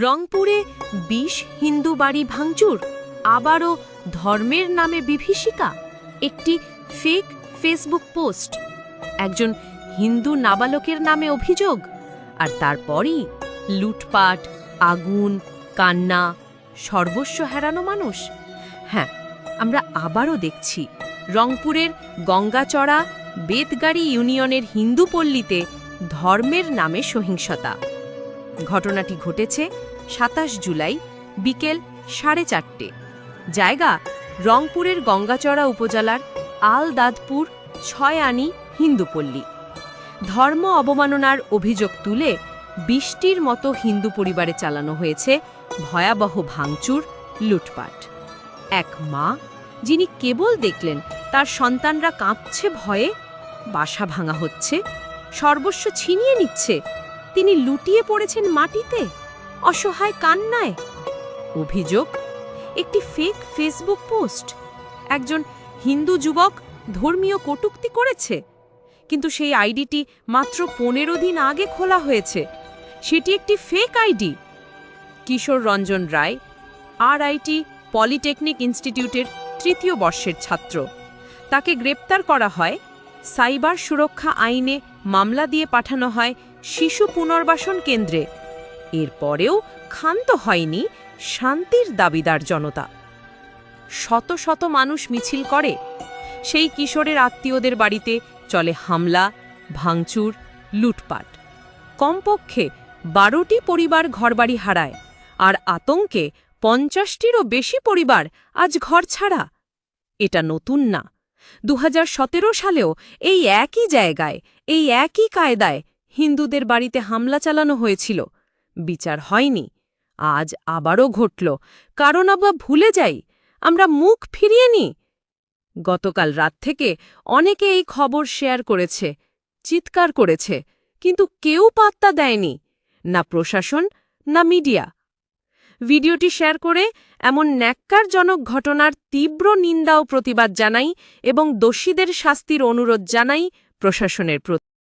রংপুরে ২০ হিন্দু বাড়ি ভাঙচুর, আবারও ধর্মের নামে বিভীষিকা। একটি ফেক ফেসবুক পোস্ট, একজন হিন্দু নাবালকের নামে অভিযোগ, আর তারপরই লুটপাট, আগুন, কান্না, সর্বস্ব হারানো মানুষ। হ্যাঁ, আমরা আবারও দেখছি রংপুরের গঙ্গাচড়া বেতগাড়ি ইউনিয়নের হিন্দু পল্লীতে ধর্মের নামে সহিংসতা। ঘটনাটি ঘটেছে ২৭ জুলাই বিকেল ৪:৩০। জায়গা রংপুরের গঙ্গাচড়া উপজেলার আল-দাদপুর ৬ আনি হিন্দুপল্লী। ধর্ম অবমাননার অভিযোগ তুলে ২০টির মতো হিন্দু পরিবারে চালানো হয়েছে ভয়াবহ ভাঙচুর, লুটপাট। এক মা, যিনি কেবল দেখলেন তার সন্তানরা কাঁপছে ভয়ে, বাসা ভাঙা হচ্ছে, সর্বস্ব ছিনিয়ে নিচ্ছে, তিনি লুটিয়ে পড়েছেন মাটিতে, অসহায় কান্নায়। অভিযোগ, একটি ফেক ফেসবুক পোস্ট। একজন হিন্দু যুবক ধর্মীয় কটূক্তি করেছে, কিন্তু সেই আইডিটি মাত্র ১৫ দিন আগে খোলা হয়েছে। সেটি একটি ফেক আইডি। কিশোর রঞ্জন রায়, RIT পলিটেকনিক ইনস্টিটিউটের ৩য় বর্ষের ছাত্র। তাকে গ্রেপ্তার করা হয়, সাইবার সুরক্ষা আইনে মামলা দিয়ে পাঠানো হয় শিশু পুনর্বাসন কেন্দ্রে। এরপরেও ক্ষান্ত হয়নি শান্তির দাবিদার জনতা। শত শত মানুষ মিছিল করে। সেই কিশোরের আত্মীয়দের বাড়িতে চলে হামলা, ভাঙচুর, লুটপাট। কমপক্ষে ১২টি পরিবার ঘরবাড়ি হারায়, আর আতঙ্কে ৫০টিরও বেশি পরিবার আজ ঘর ছাড়া। এটা নতুন না। ২০১৭ সালেও এই একই জায়গায়, এই একই কায়দায় হিন্দুদের বাড়িতে হামলা চালানো হয়েছিল। বিচার হয়নি। আজ আবারও ঘটল। কারণ আমরা ভুলে যাই, আমরা মুখ ফিরিয়ে নিই। গতকাল রাত থেকে অনেকে এই খবর শেয়ার করেছে, চিৎকার করেছে, কিন্তু কেউ পাত্তা দেয়নি, না প্রশাসন না মিডিয়া। ভিডিওটি শেয়ার করে এমন ন্যাক্কারজনক ঘটনার তীব্র নিন্দা ও প্রতিবাদ জানাই এবং দোষীদের শাস্তির অনুরোধ জানাই প্রশাসনের প্রতি।